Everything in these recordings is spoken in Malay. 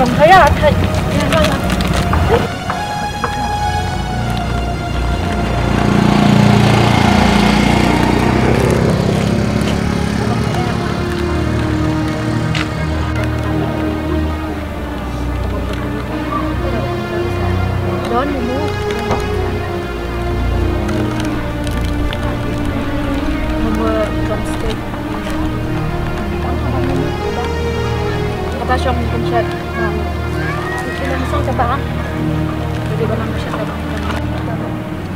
cầm thấy à thầy. Đón đi mua. Mua drumstick. Kata siya mong kunsyan. Hindi lang isang sabang. Jadi ko lang siya sabang.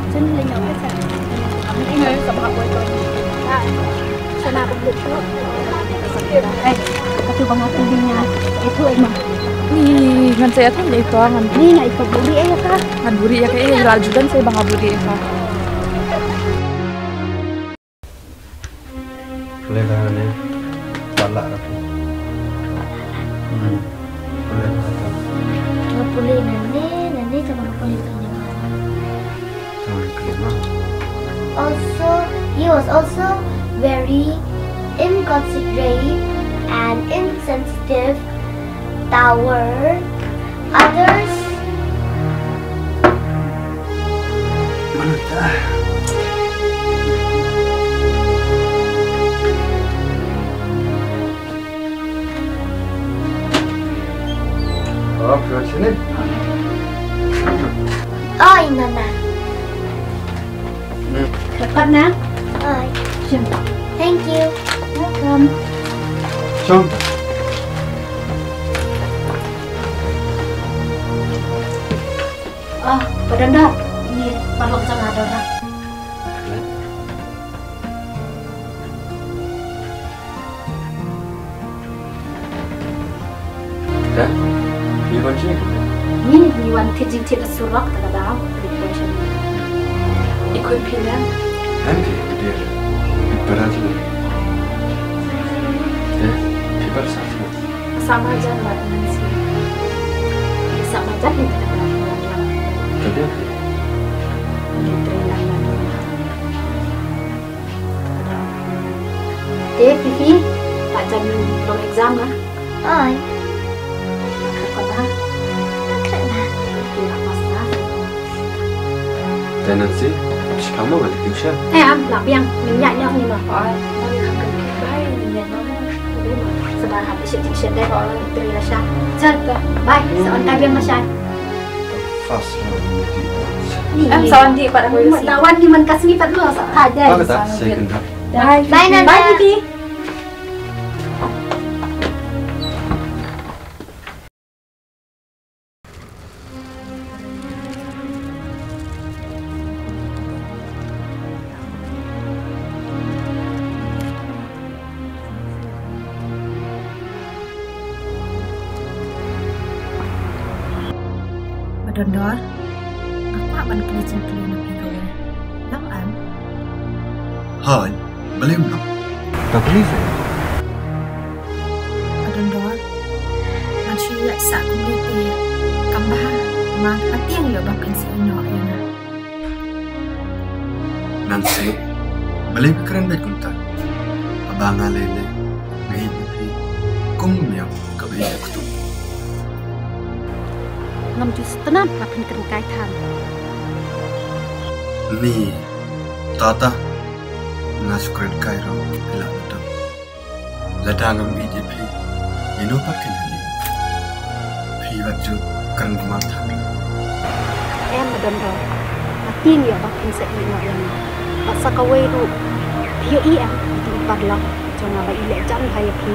Diyan lang ako sa. Hindi ngayon sa baka ko ito. Sa nakabot ko. Ay, pati bang ating din niya. Ito ay ma. Nih, ngan saya tuh itu ngan. Nih, nggak ikut beli ya kak. Ngan buri ya kayak lajudan saya bangga buri ya kak. Boleh kan ya? Balak aku. Boleh kan? Nggak boleh nanti jangan boleh terima. Jangan kelima. Also, he was also very inconsiderate and insensitive toward others. Mana dah? Oh, ke sini. Oi, Nana. Cepat nak. Oi. Sini. Thank you. Welcome. Jom. Ah, badan dah. Ini parlok sangat ada dah. Dah. Iwan sih. Ini Iwan tijing tidak surak tak ada preparation. Ikut pilih. Nanti dia berat tu. Pibar satu. Sama aja mbak Nancy. Sama aja kita tidak pernah. Tapi apa? Vivi, Pak Jan belum exam lah. Oi. Kata Kenapa? tidak masalah. Dan nanti kamu balik tuition. Am làm biếng mình nhảy nhau nhưng mà họ nó đi làm cần thiết đấy mình nó sebab habis tuition deh họ beri rasa. Cepat, bye. Seorang tak biang masai. Fast nanti. Em seorang di pada aku. Lawan di mana kasih lipat dulu saja. Apa dah? Second half. Bye Nana. Bye Vivi. Dondor, aku akan kerja kali nak pergi. Lang an? Hai, boleh tak? Tak boleh saya. Dondor, macam yang sak kumiti, kambah, mak hati yang yo bapin si ino yana. Nanti, boleh keren baik kunta. Abang alele, ngahit nabi, kung miao kabeli aku tu. Ngam tu tenang akan kena kaitan. Ni, tata, ngasukan kairo hilang tu. Ladangam EJP, ino pakai ni. Piwaju keren mata. Em mà Dondor, tiên ya bapin sa ino yana. Pasal kawai tu, pio em di parlok, jangan lagi lecang hai pi.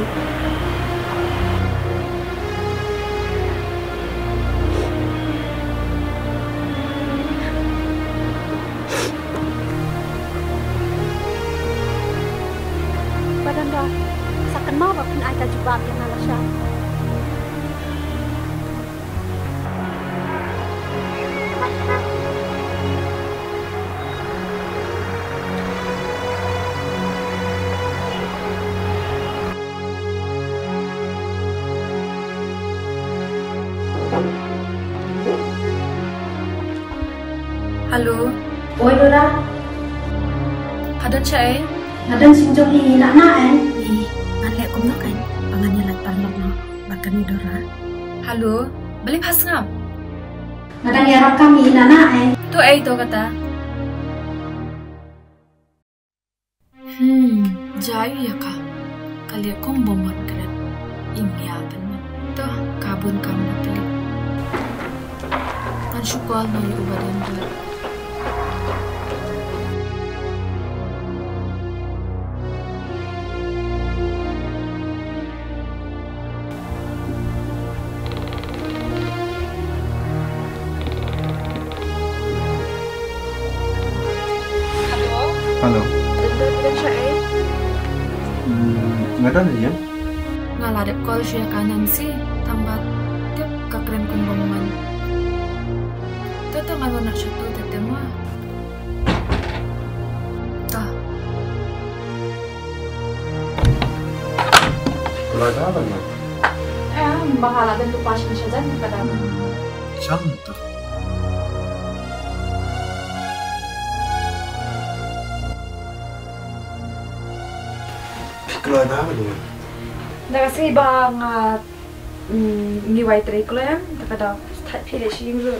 Dondor, sakan mau bapin ai ta jubab yang alasya. Halo, Oi Dora, ada cai? ada sinjong ni nak nak Ih, ngalek kum nak kan? Pangannya lat parlok no, bakani Dora. Halo, balik pas ngam. Nadang yarap kami nana Tu to kata. Jayu ya kak. Kali kom bomot keren. Ini apa nih? Tuh kabun kamu pilih. Kan syukur nanya ubadan dulu. Halo. Dan siya Nggak ada ya? ngaladep call siya kanan sih tambat tip kakren kumbaman. Tata ngalo na siya to tetema. Tah. Kalau ada apa ya? Bahala dan lupa siya dyan. Kadang. Cantik. Kalau ada apa ya? Kasi bang ngiway tray ko lang. Takada pili siya yung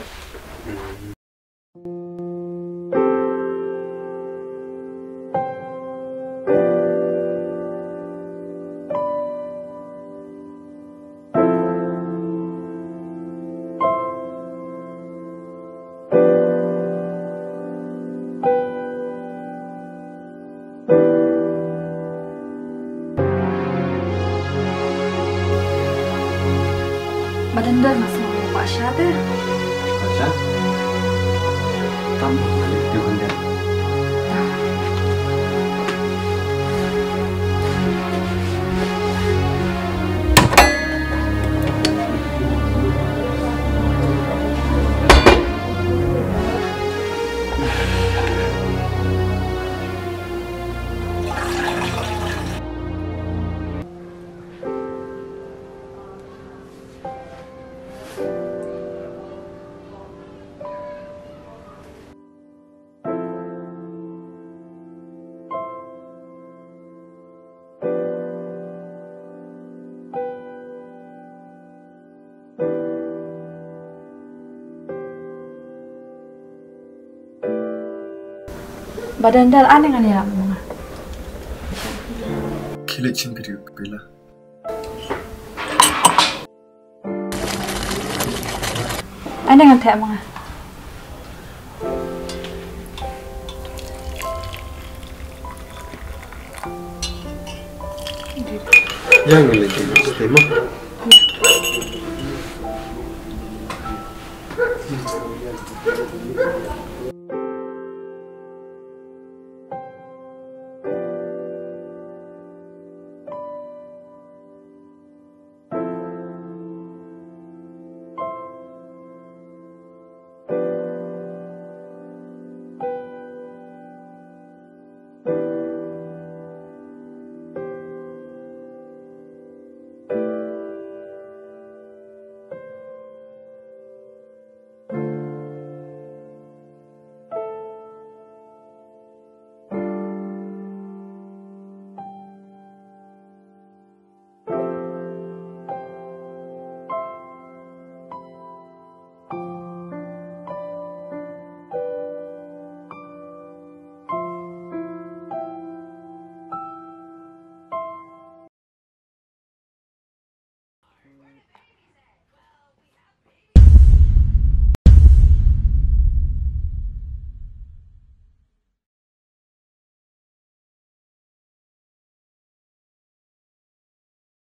Madandal mas mau siya deh. Baca. Tambah lagi di Honda. Badandal aneh kan ya mga. Kilit cimpiri bila. Aneh kan teh mga. Jangan lagi tema.